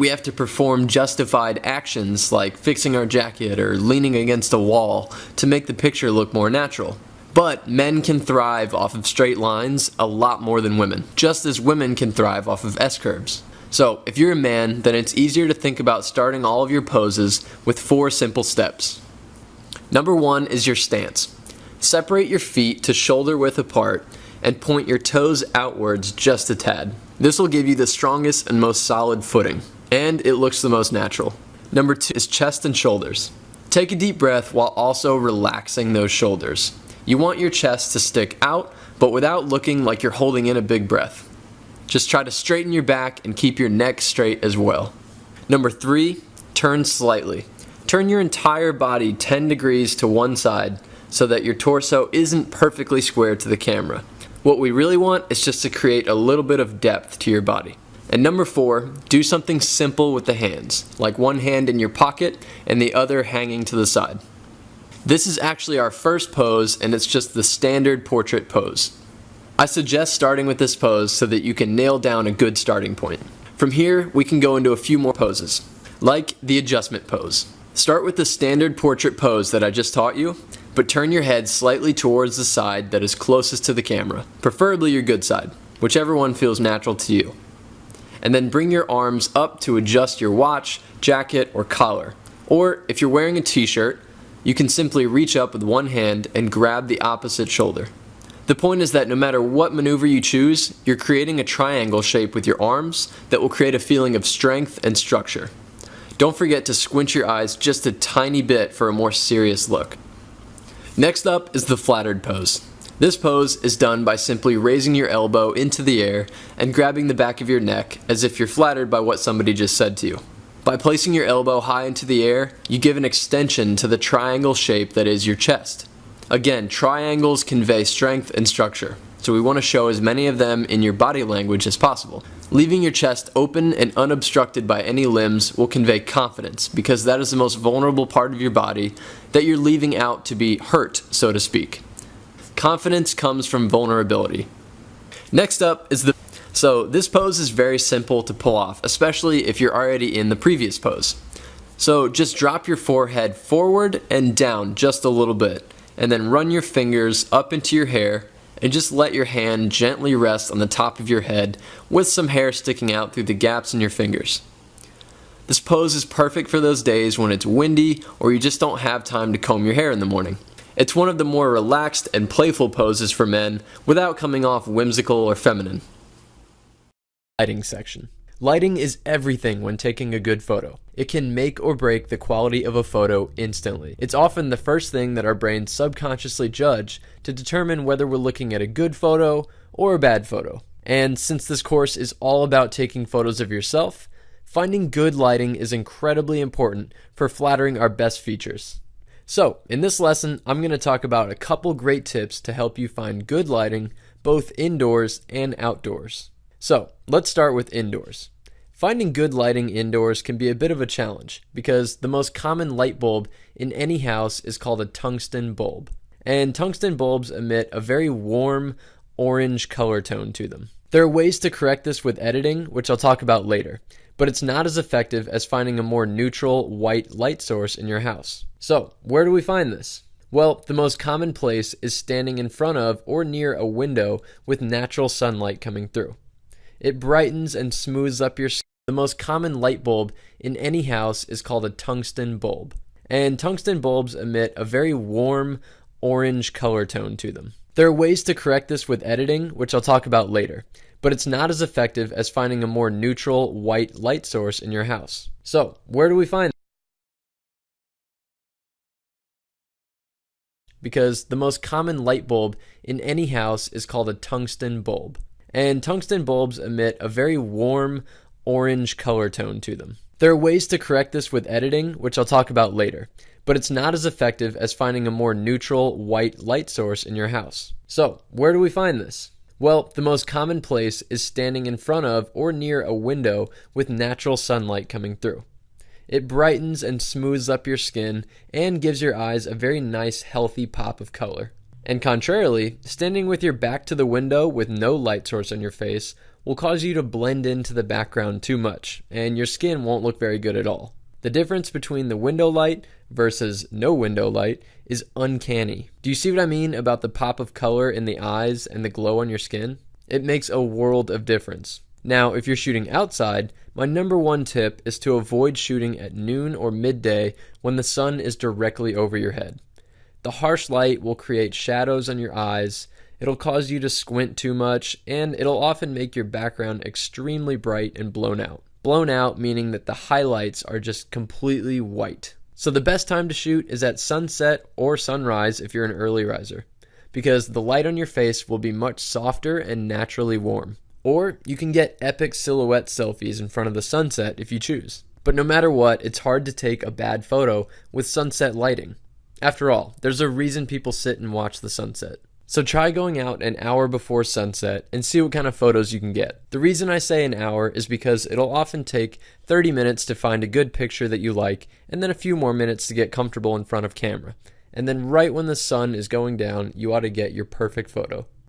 we have to perform justified actions like fixing our jacket or leaning against a wall to make the picture look more natural. But men can thrive off of straight lines a lot more than women, just as women can thrive off of S-curves. So, if you're a man, then it's easier to think about starting all of your poses with 4 simple steps. Number 1 is your stance. Separate your feet to shoulder width apart and point your toes outwards just a tad. This will give you the strongest and most solid footing, and it looks the most natural. Number 2 is chest and shoulders. Take a deep breath while also relaxing those shoulders. You want your chest to stick out, but without looking like you're holding in a big breath. Just try to straighten your back and keep your neck straight as well. Number 3, turn slightly. Turn your entire body 10 degrees to one side so that your torso isn't perfectly square to the camera. What we really want is just to create a little bit of depth to your body. And number 4, do something simple with the hands, like one hand in your pocket and the other hanging to the side. This is actually our first pose, and it's just the standard portrait pose. I suggest starting with this pose so that you can nail down a good starting point. From here, we can go into a few more poses, like the adjustment pose. Start with the standard portrait pose that I just taught you, but turn your head slightly towards the side that is closest to the camera, preferably your good side, whichever one feels natural to you. And then bring your arms up to adjust your watch, jacket, or collar. Or if you're wearing a t-shirt, you can simply reach up with one hand and grab the opposite shoulder. The point is that no matter what maneuver you choose, you're creating a triangle shape with your arms that will create a feeling of strength and structure. Don't forget to squint your eyes just a tiny bit for a more serious look. Next up is the flattered pose. This pose is done by simply raising your elbow into the air and grabbing the back of your neck as if you're flattered by what somebody just said to you. By placing your elbow high into the air, you give an extension to the triangle shape that is your chest. Again, triangles convey strength and structure, so we want to show as many of them in your body language as possible. Leaving your chest open and unobstructed by any limbs will convey confidence, because that is the most vulnerable part of your body that you're leaving out to be hurt, so to speak. Confidence comes from vulnerability. Next up is So this pose is very simple to pull off, especially if you're already in the previous pose. So just drop your forehead forward and down just a little bit, and then run your fingers up into your hair and just let your hand gently rest on the top of your head with some hair sticking out through the gaps in your fingers. This pose is perfect for those days when it's windy or you just don't have time to comb your hair in the morning. It's one of the more relaxed and playful poses for men without coming off whimsical or feminine. Lighting section. Lighting is everything when taking a good photo. It can make or break the quality of a photo instantly. It's often the first thing that our brains subconsciously judge to determine whether we're looking at a good photo or a bad photo. And since this course is all about taking photos of yourself, finding good lighting is incredibly important for flattering our best features. So, in this lesson, I'm going to talk about a couple great tips to help you find good lighting, both indoors and outdoors. So, let's start with indoors. Finding good lighting indoors can be a bit of a challenge because the most common light bulb in any house is called a tungsten bulb. And tungsten bulbs emit a very warm orange color tone to them. There are ways to correct this with editing, which I'll talk about later, but it's not as effective as finding a more neutral white light source in your house. So, where do we find this? Well, the most common place is standing in front of or near a window with natural sunlight coming through. It brightens and smooths up your skin. The most common light bulb in any house is called a tungsten bulb. And tungsten bulbs emit a very warm orange color tone to them. There are ways to correct this with editing, which I'll talk about later, but it's not as effective as finding a more neutral white light source in your house. So, where do we find this? Because the most common light bulb in any house is called a tungsten bulb. And tungsten bulbs emit a very warm orange color tone to them. There are ways to correct this with editing, which I'll talk about later, but it's not as effective as finding a more neutral white light source in your house. So, where do we find this? Well, the most common place is standing in front of or near a window with natural sunlight coming through. It brightens and smooths up your skin and gives your eyes a very nice, healthy pop of color. And contrarily, standing with your back to the window with no light source on your face will cause you to blend into the background too much, and your skin won't look very good at all. The difference between the window light versus no window light is uncanny. Do you see what I mean about the pop of color in the eyes and the glow on your skin? It makes a world of difference. Now, if you're shooting outside, my number one tip is to avoid shooting at noon or midday when the sun is directly over your head. The harsh light will create shadows on your eyes, it'll cause you to squint too much, and it'll often make your background extremely bright and blown out. Blown out meaning that the highlights are just completely white. So the best time to shoot is at sunset or sunrise if you're an early riser, because the light on your face will be much softer and naturally warm. Or you can get epic silhouette selfies in front of the sunset if you choose. But no matter what, it's hard to take a bad photo with sunset lighting. After all, there's a reason people sit and watch the sunset. So try going out an hour before sunset and see what kind of photos you can get. The reason I say an hour is because it'll often take 30 minutes to find a good picture that you like, and then a few more minutes to get comfortable in front of camera. And then right when the sun is going down, you ought to get your perfect photo.